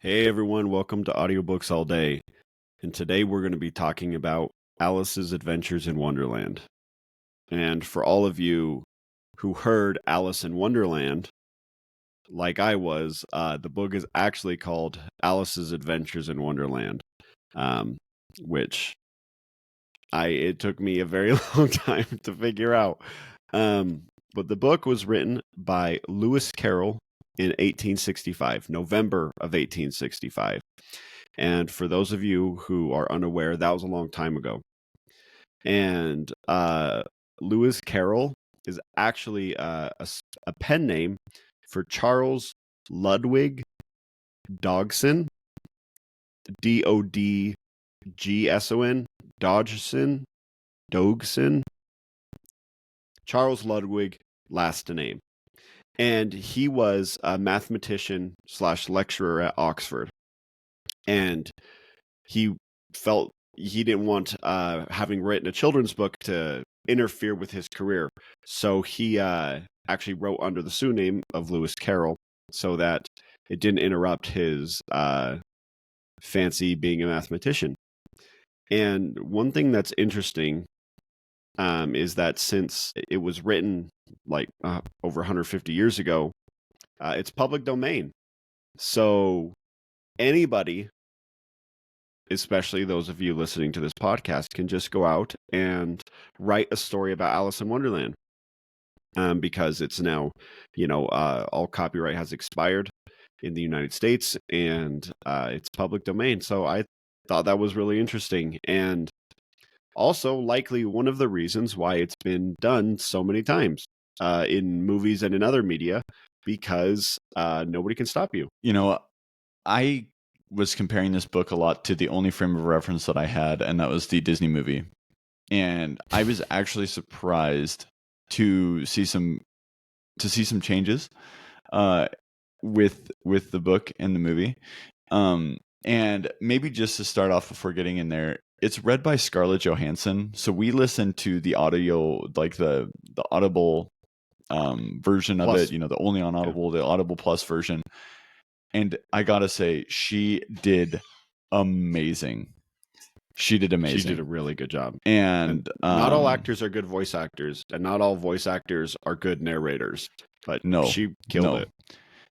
Hey everyone, welcome to Audiobooks All Day. And today we're going to be talking about Alice's Adventures in Wonderland. And for all of you who heard Alice in Wonderland, like I was, the book is actually called Alice's Adventures in Wonderland, which it took me a very long time to figure out. But the book was written by Lewis Carroll in 1865, November of 1865. And for those of you who are unaware, that was a long time ago. And Lewis Carroll is actually a pen name for Charles Ludwig Dodgson, Dodgson, Dogson, Charles Ludwig, last name. And he was a mathematician / lecturer at Oxford. And he felt he didn't want having written a children's book to interfere with his career. So he actually wrote under the pseudonym of Lewis Carroll so that it didn't interrupt his fancy being a mathematician. And one thing that's interesting is that since it was written like over 150 years ago, it's public domain. So anybody, especially those of you listening to this podcast, can just go out and write a story about Alice in Wonderland, because it's now, all copyright has expired in the United States, and it's public domain. So I thought that was really interesting, and also likely one of the reasons why it's been done so many times in movies and in other media, because nobody can stop you. I was comparing this book a lot to the only frame of reference that I had, and that was the Disney movie. And I was actually surprised to see some changes with the book and the movie. And maybe just to start off before getting in there, it's read by Scarlett Johansson. So we listened to the audio, like the Audible version Plus. of it, the only on Audible, the Audible Plus version. And I gotta say, she did amazing. She did amazing. She did a really good job. And not all actors are good voice actors, and not all voice actors are good narrators. But she killed it.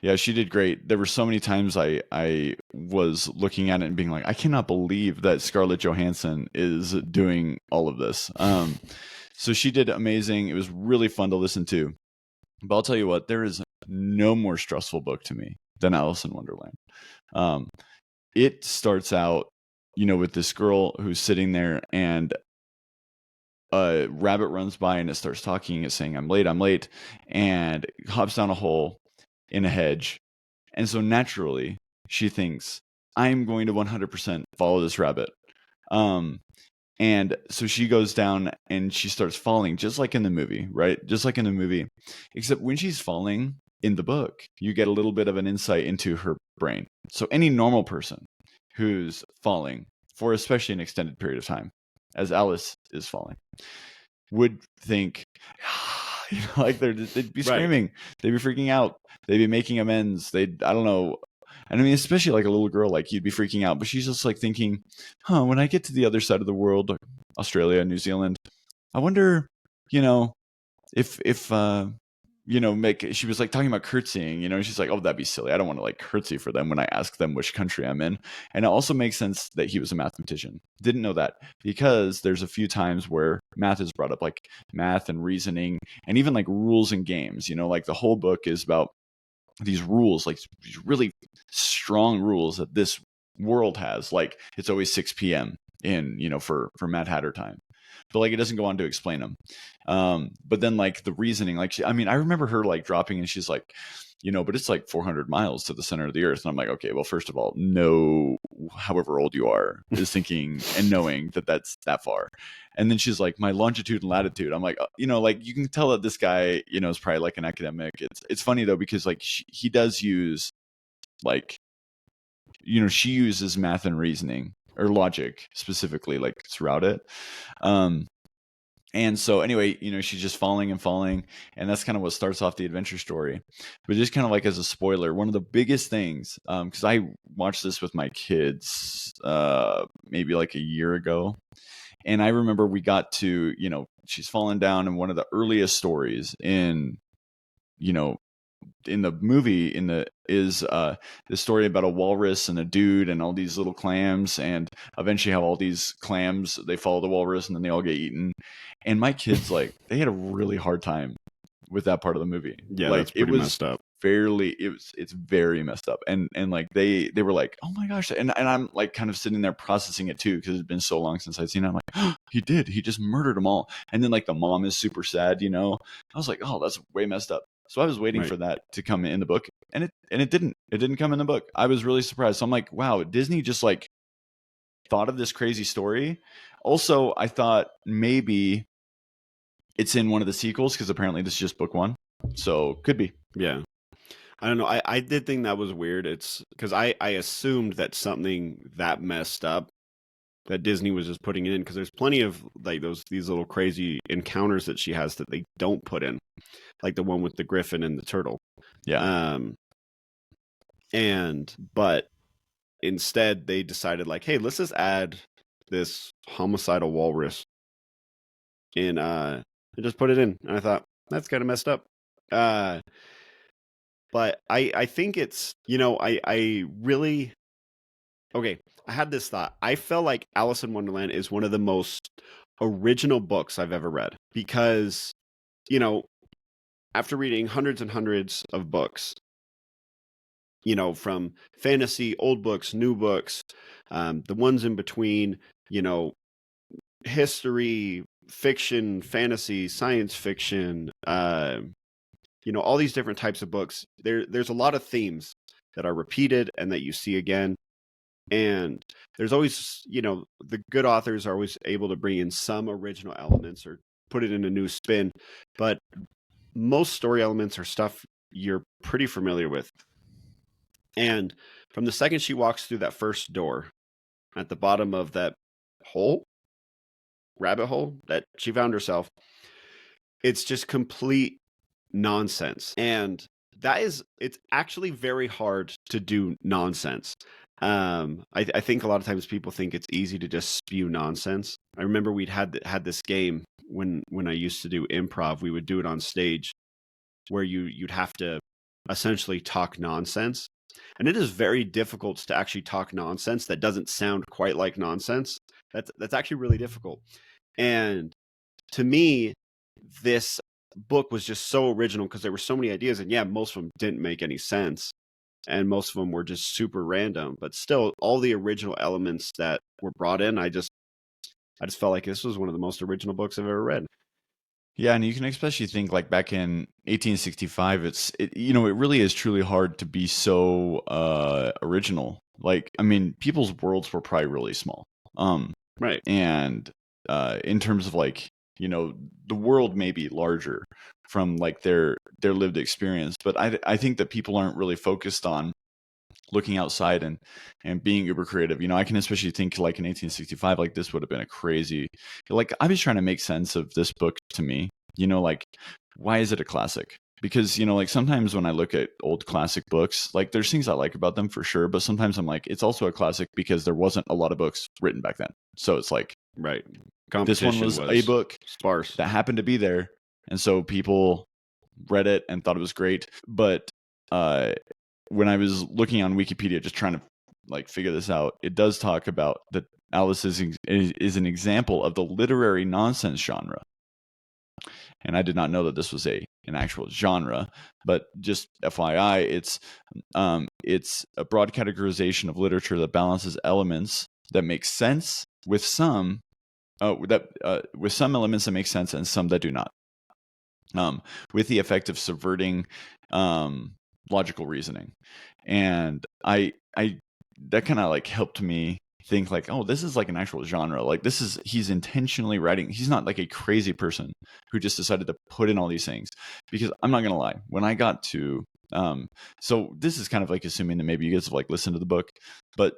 Yeah, she did great. There were so many times I was looking at it and being like, I cannot believe that Scarlett Johansson is doing all of this. So she did amazing. It was really fun to listen to. But I'll tell you what, there is no more stressful book to me than Alice in Wonderland. It starts out, with this girl who's sitting there, and a rabbit runs by and it starts talking. It's saying, I'm late, and hops down a hole in a hedge. And so naturally, she thinks, I'm going to 100% follow this rabbit. And so she goes down and she starts falling, just like in the movie, right? Just like in the movie. Except when she's falling in the book, you get a little bit of an insight into her brain. So any normal person who's falling for especially an extended period of time, as Alice is falling, would think, like they'd be screaming, they'd be freaking out, they'd be making amends, I don't know. And I mean, especially like a little girl, like you'd be freaking out, but she's just like thinking, when I get to the other side of the world, Australia, New Zealand, I wonder, if she was like talking about curtsying, she's like, oh, that'd be silly. I don't want to like curtsy for them when I ask them which country I'm in. And it also makes sense that he was a mathematician. Didn't know that, because there's a few times where math is brought up, like math and reasoning, and even like rules and games, like the whole book is about these rules, like these really strong rules that this world has. Like it's always 6 p.m. in, for Mad Hatter time. But like it doesn't go on to explain them. But then like the reasoning, like I remember her like dropping, and she's like, but it's like 400 miles to the center of the earth. And I'm like, okay, well, first of all, no, however old you are is thinking and knowing that that's that far. And then she's like, my longitude and latitude. I'm like, like you can tell that this guy, is probably like an academic. It's funny though, because like he does use like, she uses math and reasoning, or logic specifically, like throughout it. And so anyway, she's just falling and falling, and that's kind of what starts off the adventure story. But just kind of like as a spoiler, one of the biggest things, because I watched this with my kids maybe like a year ago, and I remember we got to, she's falling down, and one of the earliest stories you know, in the movie is the story about a walrus and a dude and all these little clams, and eventually how all these clams, they follow the walrus and then they all get eaten. And my kids, like, they had a really hard time with that part of the movie. Yeah, Like, that's pretty messed up. It's very messed up, and like they were like, oh my gosh, and I'm like kind of sitting there processing it too, because it's been so long since I've seen it. I'm like, oh, he just murdered them all. And then like the mom is super sad, I was like, oh, that's way messed up. So I was waiting Right. for that to come in the book, and it didn't come in the book. I was really surprised. So I'm like, wow, Disney just like thought of this crazy story. Also, I thought maybe it's in one of the sequels, because apparently this is just book one, so could be. Yeah. I don't know. I did think that was weird. It's because I assumed that something that messed up that Disney was just putting it in, because there's plenty of like these little crazy encounters that she has that they don't put in, like the one with the griffin and the turtle. Yeah. But instead they decided like, hey, let's just add this homicidal walrus and just put it in. And I thought that's kind of messed up. But I think it's, I really, okay, I had this thought. I felt like Alice in Wonderland is one of the most original books I've ever read, because, after reading hundreds and hundreds of books, from fantasy, old books, new books, the ones in between, history, fiction, fantasy, science fiction, all these different types of books. There's a lot of themes that are repeated and that you see again. And there's always, the good authors are always able to bring in some original elements or put it in a new spin. But most story elements are stuff you're pretty familiar with. And from the second she walks through that first door at the bottom of that rabbit hole that she found herself, it's just complete nonsense. And it's actually very hard to do nonsense. I think a lot of times people think it's easy to just spew nonsense. I remember we'd had this game when I used to do improv. We would do it on stage where you'd have to essentially talk nonsense. And it is very difficult to actually talk nonsense that doesn't sound quite like nonsense. That's actually really difficult. And to me, this book was just so original because there were so many ideas, and yeah, most of them didn't make any sense, and most of them were just super random. But still, all the original elements that were brought in, I just felt like this was one of the most original books I've ever read. Yeah, and you can especially think like back in 1865, it really is truly hard to be so original. Like, I mean, people's worlds were probably really small. Right. And in terms of like, the world may be larger from like their lived experience, but I think that people aren't really focused on looking outside and being uber creative. I can especially think like in 1865, like this would have been a crazy, like I was trying to make sense of this book to me, like why is it a classic? Because, like sometimes when I look at old classic books, like there's things I like about them for sure, but sometimes I'm like, it's also a classic because there wasn't a lot of books written back then. So it's like, right. This one was a book sparse that happened to be there, and so people read it and thought it was great. But when I was looking on Wikipedia, just trying to like figure this out, it does talk about that Alice is an example of the literary nonsense genre. And I did not know that this was an actual genre, but just FYI, it's a broad categorization of literature that balances elements that make sense with some with some elements that make sense and some that do not, with the effect of subverting logical reasoning. And I that kind of like helped me think like, oh, this is like an actual genre. Like he's intentionally writing. He's not like a crazy person who just decided to put in all these things. Because I'm not gonna lie, when I got to so this is kind of like assuming that maybe you guys have like listened to the book, but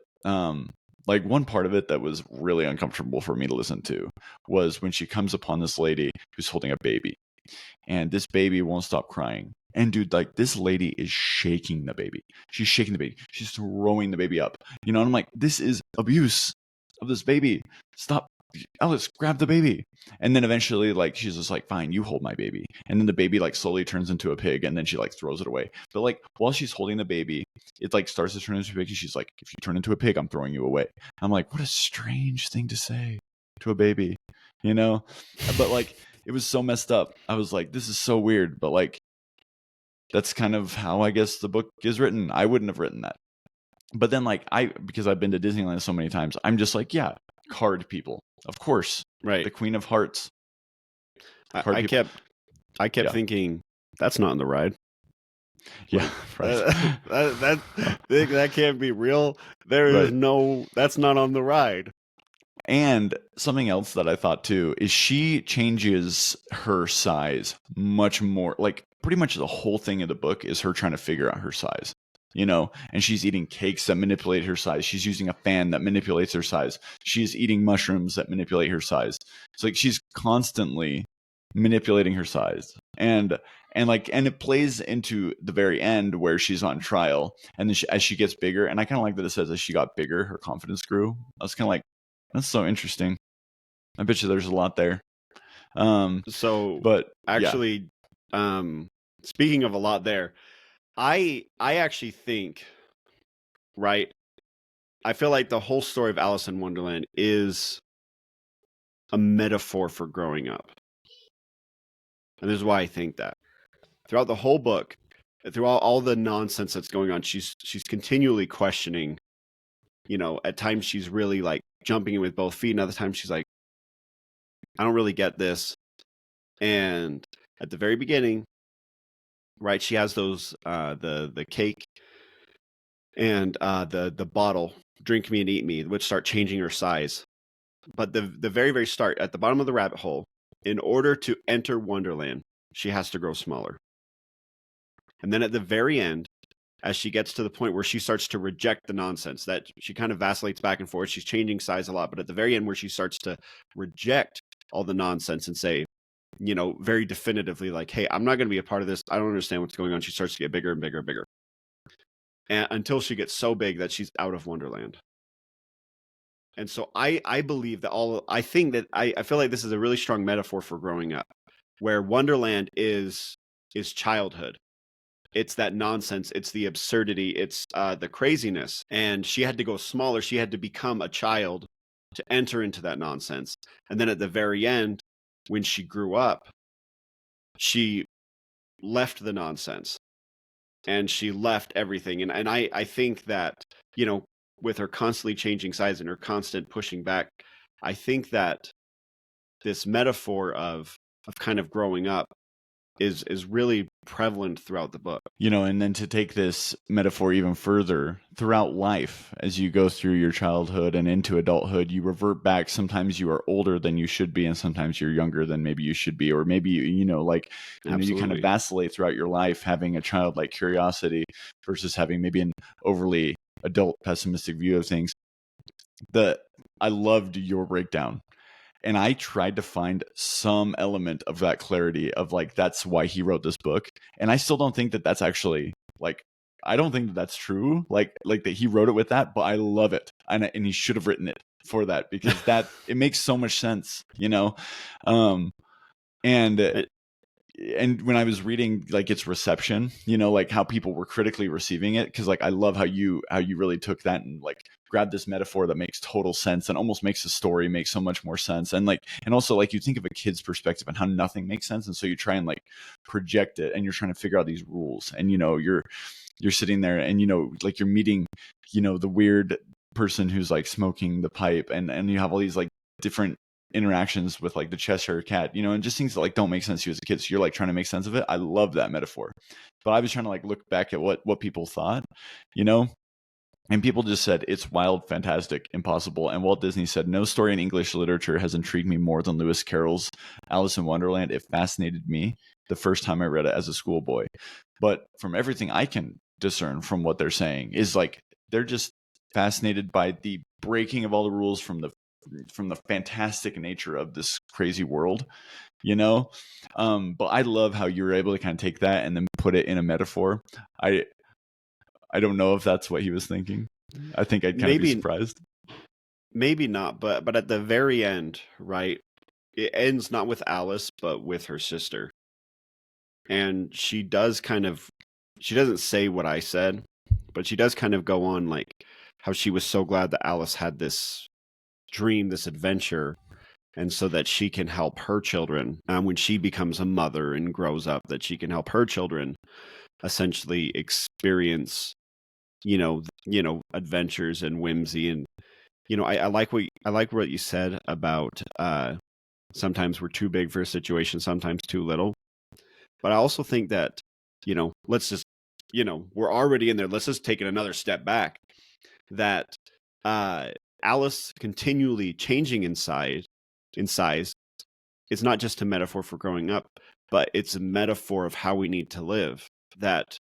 Like one part of it that was really uncomfortable for me to listen to was when she comes upon this lady who's holding a baby, and this baby won't stop crying. And dude, like this lady is shaking the baby. She's shaking the baby. She's throwing the baby up. And I'm like, this is abuse of this baby. Stop. Alice, grab the baby. And then eventually, like, she's just like, fine, you hold my baby. And then the baby like slowly turns into a pig, and then she like throws it away. But like while she's holding the baby, it like starts to turn into a pig. And she's like, if you turn into a pig, I'm throwing you away. I'm like, what a strange thing to say to a baby, But like it was so messed up. I was like, this is so weird. But like that's kind of how I guess the book is written. I wouldn't have written that. But then like because I've been to Disneyland so many times, I'm just like, yeah, card people. Of course. Right. The Queen of Hearts. I kept thinking that's not in the ride. Yeah, right. That can't be real. There is that's not on the ride. And something else that I thought too is she changes her size much more. Like pretty much the whole thing of the book is her trying to figure out her size, and she's eating cakes that manipulate her size. She's using a fan that manipulates her size. She's eating mushrooms that manipulate her size. It's like she's constantly manipulating her size. And it plays into the very end where she's on trial, and then as she gets bigger, and I kind of like that it says as she got bigger, her confidence grew. I was kind of like, that's so interesting. I bet you there's a lot there. But actually, speaking of a lot there, I actually think, right, I feel like the whole story of Alice in Wonderland is a metaphor for growing up. And this is why I think that. Throughout the whole book, throughout all the nonsense that's going on, she's continually questioning, at times she's really like jumping in with both feet, and other times she's like, I don't really get this. And at the very beginning, right, she has those the cake and the bottle, drink me and eat me, which start changing her size. But the very, very start, at the bottom of the rabbit hole, in order to enter Wonderland, she has to grow smaller. And then at the very end, as she gets to the point where she starts to reject the nonsense, that she kind of vacillates back and forth, she's changing size a lot, but at the very end where she starts to reject all the nonsense and say, very definitively, like, hey, I'm not going to be a part of this. I don't understand what's going on. She starts to get bigger and bigger and bigger. And until she gets so big that she's out of Wonderland. And so I believe that I feel like this is a really strong metaphor for growing up, where Wonderland is childhood. It's that nonsense. It's the absurdity. It's the craziness. And she had to go smaller. She had to become a child to enter into that nonsense. And then at the very end, when she grew up, she left the nonsense and she left everything. And I think that, with her constantly changing size and her constant pushing back, I think that this metaphor of kind of growing up is really prevalent throughout the book. And then to take this metaphor even further, throughout life, as you go through your childhood and into adulthood, you revert back. Sometimes you are older than you should be, and sometimes you're younger than maybe you should be, or maybe, you kind of vacillate throughout your life, having a childlike curiosity versus having maybe an overly adult pessimistic view of things. I loved your breakdown. And I tried to find some element of that clarity of like, that's why he wrote this book. And I still don't think that that's actually like, I don't think that that's true. Like that he wrote it with that, but I love it. And he should have written it for that, because it makes so much sense, and when I was reading like its reception, like how people were critically receiving it, because like I love how you really took that and like grabbed this metaphor that makes total sense and almost makes the story make so much more sense. And also like you think of a kid's perspective and how nothing makes sense, and so you try and like project it, and you're trying to figure out these rules, and you're sitting there and like you're meeting the weird person who's like smoking the pipe, and you have all these like different interactions with like the Cheshire cat, and just things that like don't make sense to you as a kid. So you're like trying to make sense of it. I love that metaphor. But I was trying to like look back at what people thought, and people just said it's wild, fantastic, impossible. And Walt Disney said, no story in English literature has intrigued me more than Lewis Carroll's Alice in Wonderland. It fascinated me the first time I read it as a schoolboy. But from everything I can discern from what they're saying is like, they're just fascinated by the breaking of all the rules from the fantastic nature of this crazy world, you know. But I love how you're able to kind of take that and then put it in a metaphor. I don't know if that's what he was thinking. I think I'd kind of be Maybe surprised. maybe not, but at the very end, right? It ends not with Alice, but with her sister. And she doesn't say what I said, but she does kind of go on like how she was so glad that Alice had this dream, this adventure, and so that she can help her children when she becomes a mother and grows up, that she can help her children essentially experience, adventures and whimsy. And I like what you said about sometimes we're too big for a situation, sometimes too little. But I also think that, let's just, we're already in there. Let's just take it another step back. That uh, Alice continually changing in size is not just a metaphor for growing up, but it's a metaphor of how we need to live. That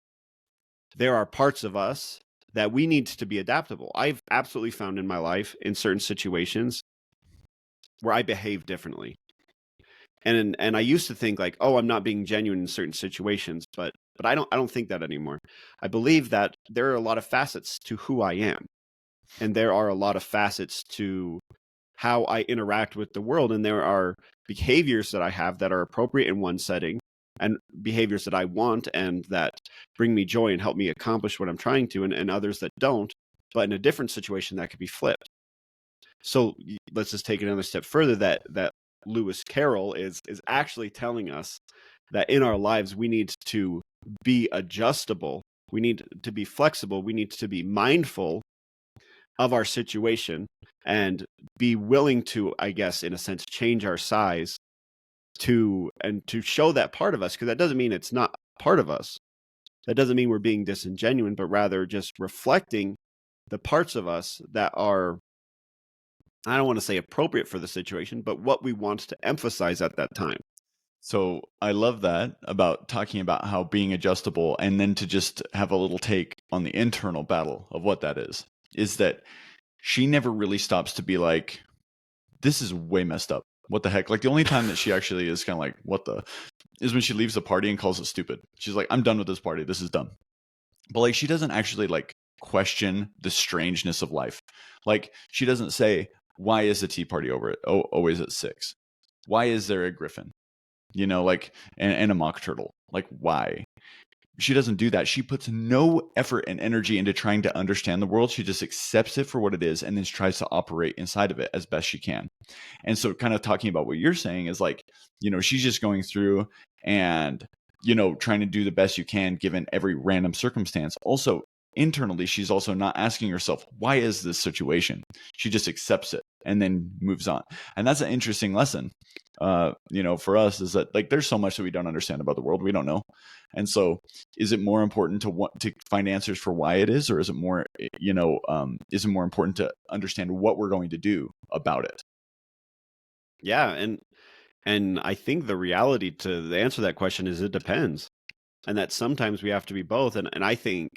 there are parts of us that we need to be adaptable. I've absolutely found in my life in certain situations where I behave differently. And I used to think like, oh, I'm not being genuine in certain situations, but I don't think that anymore. I believe that there are a lot of facets to who I am, and there are a lot of facets to how I interact with the world, and there are behaviors that I have that are appropriate in one setting, and behaviors that I want and that bring me joy and help me accomplish what I'm trying to, and others that don't, but in a different situation that could be flipped. So let's just take it another step further, that Lewis Carroll is actually telling us that in our lives we need to be adjustable, we need to be flexible, we need to be mindful of our situation and be willing to, I guess, in a sense, change our size to show that part of us, because that doesn't mean it's not part of us. That doesn't mean we're being disingenuine, but rather just reflecting the parts of us that are, I don't want to say appropriate for the situation, but what we want to emphasize at that time. So I love that about talking about how being adjustable, and then to just have a little take on the internal battle of what that is that she never really stops to be like, this is way messed up. What the heck? Like the only time that she actually is kind of like, what the, is when she leaves the party and calls it stupid. She's like, I'm done with this party. This is dumb. But like, she doesn't actually like question the strangeness of life. Like she doesn't say, why is the tea party over it? Oh, always at 6? Why is there a griffin? Like, and a mock turtle. Like, why? She doesn't do that. She puts no effort and energy into trying to understand the world. She just accepts it for what it is and then tries to operate inside of it as best she can. And so kind of talking about what you're saying is like, she's just going through and, trying to do the best you can given every random circumstance. Also, internally, she's also not asking herself, why is this situation? She just accepts it and then moves on. And that's an interesting lesson, for us, is that like there's so much that we don't understand about the world. We don't know. And so is it more important to want to find answers for why it is, or is it more, is it more important to understand what we're going to do about it? Yeah, and I think the reality to answer that question is it depends. And that sometimes we have to be both. And I think,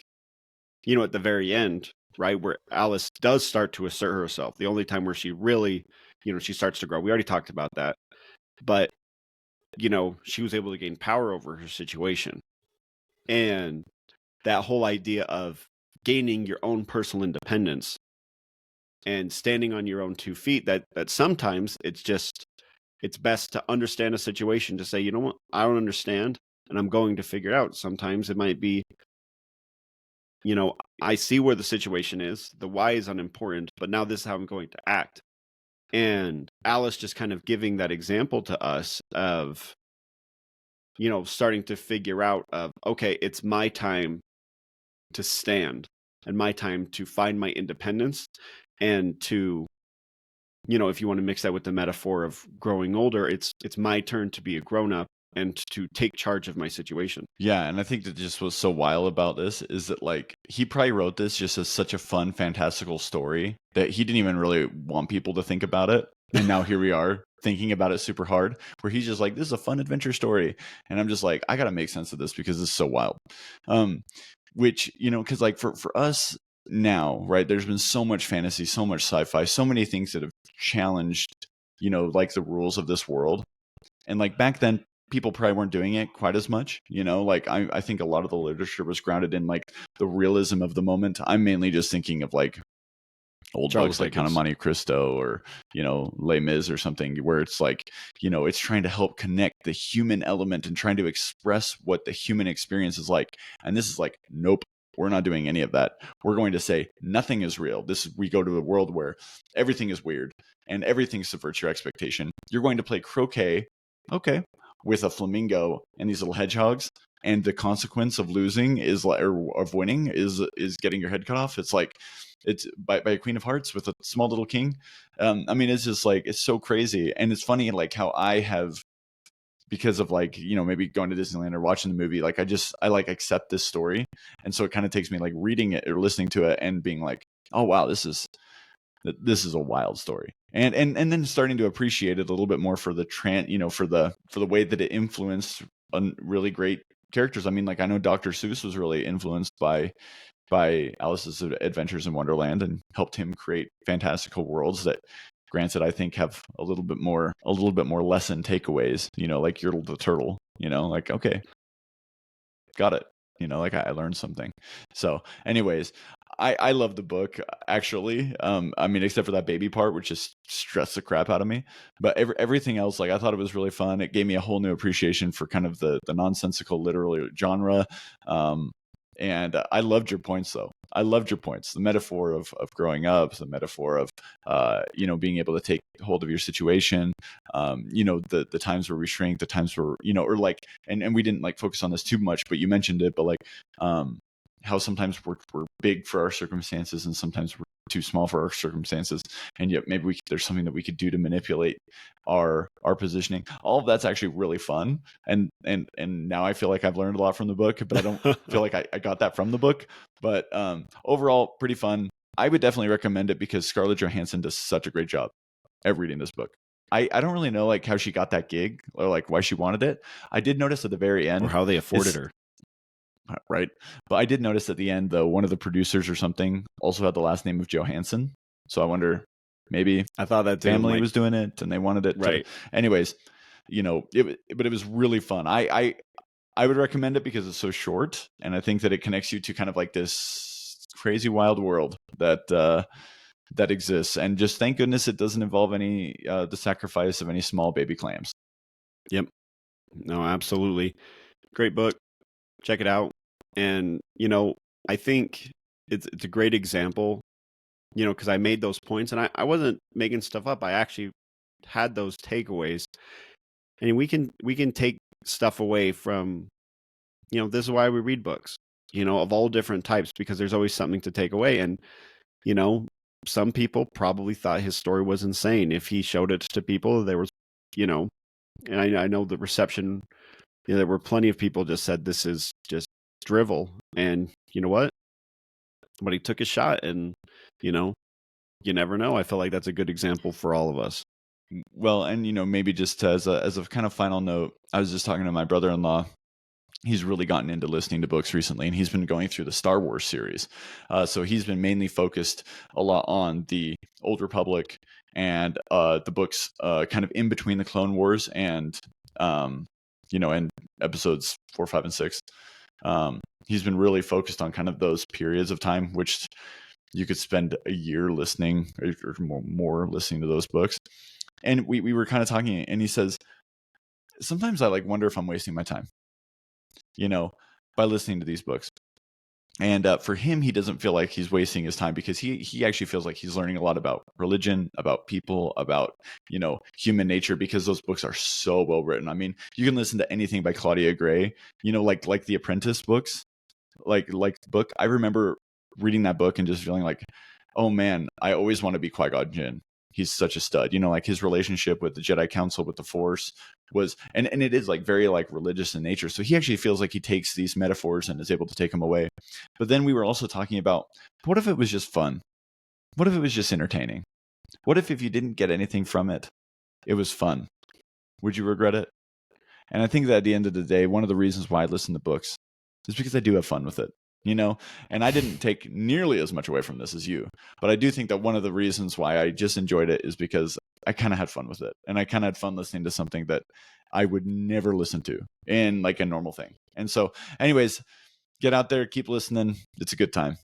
at the very end, right, where Alice does start to assert herself, the only time where she really, she starts to grow. We already talked about that. But, she was able to gain power over her situation. And that whole idea of gaining your own personal independence and standing on your own 2 feet, that sometimes it's best to understand a situation, to say, you know what, I don't understand and I'm going to figure it out. Sometimes it might be, I see where the situation is, the why is unimportant, but now this is how I'm going to act. And Alice just kind of giving that example to us of, starting to figure out of, okay, it's my time to stand and my time to find my independence, and to, if you want to mix that with the metaphor of growing older, it's my turn to be a grown up and to take charge of my situation. Yeah, and I think that just was so wild about this is that like he probably wrote this just as such a fun, fantastical story that he didn't even really want people to think about it. And now here we are thinking about it super hard, where he's just like, this is a fun adventure story. And I'm just like, I gotta make sense of this because this is so wild. Which, because like for us, now, right? There's been so much fantasy, so much sci-fi, so many things that have challenged, like the rules of this world. And like back then, people probably weren't doing it quite as much, like I think a lot of the literature was grounded in like the realism of the moment. I'm mainly just thinking of like old Charles books like Count of Dickens. Monte Cristo or, Les Mis or something, where it's like, it's trying to help connect the human element and trying to express what the human experience is like. And this is like, nope, we're not doing any of that. We're going to say nothing is real. We go to a world where everything is weird and everything subverts your expectation. You're going to play croquet, okay, with a flamingo and these little hedgehogs, and the consequence of losing is like, or of winning is getting your head cut off. It's like, it's by a Queen of Hearts with a small little king. I mean, it's just like, it's so crazy. And it's funny, like how I have, because of like, maybe going to Disneyland or watching the movie, like I like accept this story. And so it kind of takes me like reading it or listening to it and being like, oh wow, this is a wild story. And then starting to appreciate it a little bit more for the for the way that it influenced really great characters. I mean, like I know Dr. Seuss was really influenced by Alice's Adventures in Wonderland and helped him create fantastical worlds that, granted, I think have a little bit more lesson takeaways, like Yertle the Turtle, like, okay, got it. Like I learned something. So anyways, I love the book, actually. I mean, except for that baby part, which just stressed the crap out of me. But everything else, like I thought it was really fun. It gave me a whole new appreciation for kind of the nonsensical literary genre. And I loved your points, though. I loved your points. The metaphor of growing up, the metaphor of, being able to take hold of your situation, the times where we shrink, the times where, or like, and we didn't like focus on this too much, but you mentioned it, but like, how sometimes we're big for our circumstances and sometimes we're too small for our circumstances, and yet maybe there's something that we could do to manipulate our positioning. All of that's actually really fun, and now I feel like I've learned a lot from the book, but I don't feel like I got that from the book. But overall, pretty fun. I would definitely recommend it because Scarlett Johansson does such a great job at reading this book. I don't really know like how she got that gig or like why she wanted it. I did notice at the very end, or how they afforded her. right? But I did notice at the end, though, one of the producers or something also had the last name of Johansson. So I wonder, maybe I thought that too, family like, was doing it and they wanted it right. to. Anyways, but it was really fun. I would recommend it because it's so short, and I think that it connects you to kind of like this crazy wild world that exists. And just thank goodness it doesn't involve any the sacrifice of any small baby clams. Yep. No, absolutely. Great book. Check it out. And, I think it's a great example, because I made those points and I wasn't making stuff up. I actually had those takeaways. And we can take stuff away from, this is why we read books, of all different types, because there's always something to take away. And, some people probably thought his story was insane. If he showed it to people, there was, and I know the reception, there were plenty of people just said this is just drivel. And you know what? But he took a shot, and you never know. I feel like that's a good example for all of us. Well, and maybe just as a kind of final note, I was just talking to my brother-in-law. He's really gotten into listening to books recently, and he's been going through the Star Wars series. So he's been mainly focused a lot on the Old Republic and the books kind of in between the Clone Wars and and episodes 4, 5, and 6. He's been really focused on kind of those periods of time, which you could spend a year listening or more listening to those books. And we were kind of talking, and he says, sometimes I like wonder if I'm wasting my time, by listening to these books. And for him, he doesn't feel like he's wasting his time because he actually feels like he's learning a lot about religion, about people, about, human nature, because those books are so well written. I mean, you can listen to anything by Claudia Gray, like the Apprentice books, like the book. I remember reading that book and just feeling like, oh man, I always want to be Qui-Gon Jinn. He's such a stud, like his relationship with the Jedi Council, with the Force was, and it is like very like religious in nature. So he actually feels like he takes these metaphors and is able to take them away. But then we were also talking about, what if it was just fun? What if it was just entertaining? What if you didn't get anything from it, it was fun? Would you regret it? And I think that at the end of the day, one of the reasons why I listen to books is because I do have fun with it. you know? And I didn't take nearly as much away from this as you. But I do think that one of the reasons why I just enjoyed it is because I kind of had fun with it. And I kind of had fun listening to something that I would never listen to in like a normal thing. And so, anyways, get out there, keep listening. It's a good time.